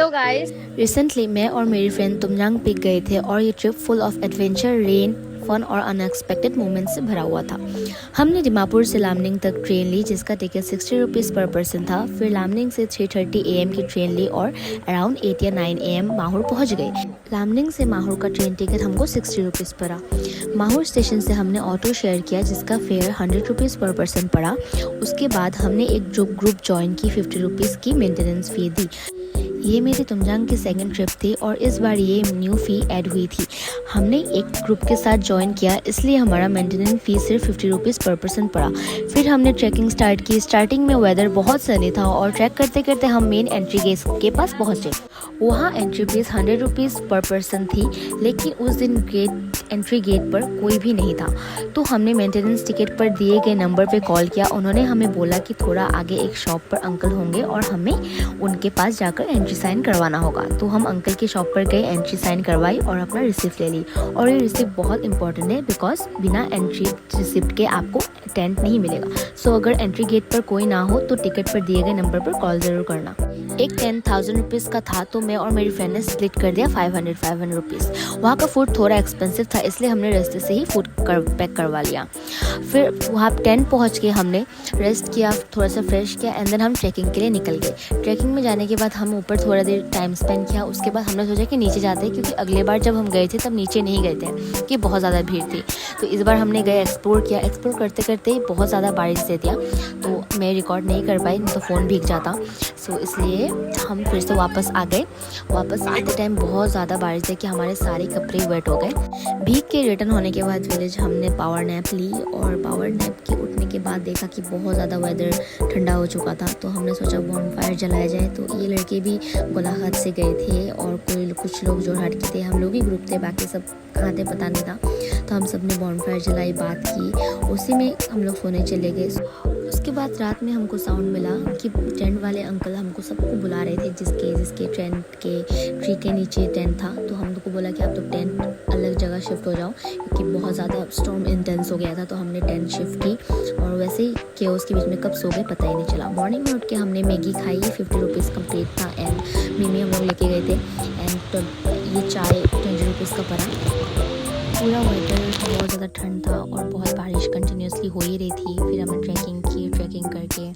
Hello guys, recently मैं और मेरी फ्रेंड तुमजांग पीक गए थे और ये trip full of adventure, rain, fun और अनएक्सपेक्टेड मोमेंट्स से भरा हुआ था। हमने दिमापुर से लामनिंग तक ट्रेन ली जिसका टिकट 60 रुपीज़ पर पर्सन था। फिर लामनिंग से 3:30 AM की ट्रेन ली और अराउंड 8 या 9 AM माहुर पहुंच गए। लामनिंग से माहुर का ट्रेन टिकट हमको 60 रुपीज़ पड़ा। माहुर स्टेशन से हमने ऑटो शेयर किया जिसका फेयर 100 रुपीज़ पर पर्सन पड़ा। उसके बाद हमने एक ग्रुप ज्वाइन की, 50 रुपीज़ की मेंटेनेंस फ़ी दी। ये मेरी तुमजांग की सेकंड ट्रिप थी और इस बार ये न्यू फ़ी ऐड हुई थी। हमने एक ग्रुप के साथ ज्वाइन किया इसलिए हमारा मेंटेनेंस फ़ी सिर्फ 50 रुपीज़ पर पर्सन पड़ा। फिर हमने ट्रैकिंग स्टार्ट की। स्टार्टिंग में वेदर बहुत सनी था और ट्रैक करते करते हम मेन एंट्री गेट के पास पहुँचे। वहाँ एंट्री फीस 100 रुपीज़ पर पर्सन थी, लेकिन उस दिन एंट्री गेट पर कोई भी नहीं था। तो हमने मेंटेनेंस टिकट पर दिए गए नंबर पे कॉल किया। उन्होंने हमें बोला कि थोड़ा आगे एक शॉप पर अंकल होंगे और हमें उनके पास जाकर एंट्री साइन करवाना होगा। तो हम अंकल की शॉप पर गए, एंट्री साइन करवाई और अपना रिसिप्ट ले ली। और ये रिसिप्ट बहुत इंपॉर्टेंट है बिकॉज बिना एंट्री रिसिप्ट के आपको टेंट नहीं मिलेगा। सो अगर एंट्री गेट पर कोई ना हो तो टिकट पर दिए गए नंबर पर कॉल ज़रूर करना। एक 10,000 रुपीज़ का था तो मैं और मेरी फ्रेंड ने स्प्लिट कर दिया 500 रुपीज़। वहाँ का फूड थोड़ा एक्सपेंसिव था इसलिए हमने रास्ते से ही फूड पैक करवा लिया। फिर वहाँ टेंट पहुँच के हमने रेस्ट किया, थोड़ा सा फ्रेश किया एंड देन हम ट्रैकिंग के लिए निकल गए। ट्रैकिंग में जाने के बाद हम ऊपर थोड़ा देर टाइम स्पेंड किया। उसके बाद हमने सोचा कि नीचे जाते हैं क्योंकि अगले बार जब हम गए थे तब नीचे नहीं गए थे कि बहुत ज़्यादा भीड़ थी। तो इस बार हमने गए, एक्सप्लोर किया। एक्सप्लोर करते करते बहुत ज़्यादा बारिश दे दिया तो मैं रिकॉर्ड नहीं कर पाई, नहीं तो फ़ोन भीग जाता। सो इसलिए हम फिर से वापस आ गए। वापस आते टाइम बहुत ज़्यादा बारिश दे कि हमारे सारे कपड़े वेट हो गए। भीग के रिटर्न होने के बाद विलेज हमने पावर नैप ली और पावर नैप के उठने के बाद देखा कि बहुत ज़्यादा वेदर ठंडा हो चुका था। तो हमने सोचा बॉनफायर जलाया जाए। तो ये लड़के भी गोलाघाट से गए थे और कुछ लोग जोरहाट के थे। हम लोग ही ग्रुप थे, बाकी सब कहाँ थे पता नहीं था। तो हम सब ने बॉनफायर जलाई, बात की, उसी में हम लोग सोने चले गए। उसके बाद रात में हमको साउंड मिला कि टेंट वाले अंकल हमको सबको बुला रहे थे जिसके टेंट के ट्री के नीचे टेंट था। तो हम लोग को बोला कि आप तो टेंट अलग जगह शिफ्ट हो जाओ क्योंकि बहुत ज़्यादा स्टॉर्म इंटेंस हो गया था। तो हमने टेंट शिफ्ट की और वैसे ही केओस के बीच में कब सो गए पता ही नहीं चला। मॉर्निंग में उठ के हमने मैगी खाई, 50 रुपीज़ कम्प्लीट था एंड मिमी हम लोग लेके गए थे एंड ये चाय 20 रुपीज़ का पड़ा। पूरा वेदर बहुत ज़्यादा ठंड था और बहुत बारिश कंटिन्यूसली हो ही रही थी। फिर हमने ट्रैकिंग की, ट्रैकिंग करके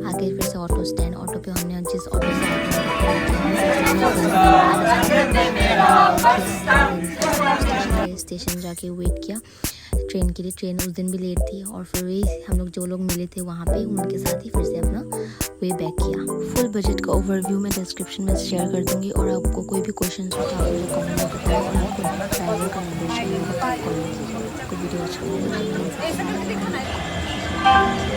आगे फिर से ऑटो स्टैंड, ऑटो पे हमने जिस ऑटो से स्टेशन जाके वेट किया ट्रेन के लिए। ट्रेन उस दिन भी लेट थी और फिर वही हम लोग जो लोग मिले थे वहाँ पे उनके साथ ही फिर से अपना वे बैक किया। फुल बजट का ओवरव्यू मैं डिस्क्रिप्शन में शेयर कर दूँगी और आपको कोई भी क्वेश्चन हो तो आप मुझे कमेंट में बताएं और आपको ड्राइवर का नंबर चाहिए होगा तो कॉल कीजिए। आपको वीडियो अच्छा लगे।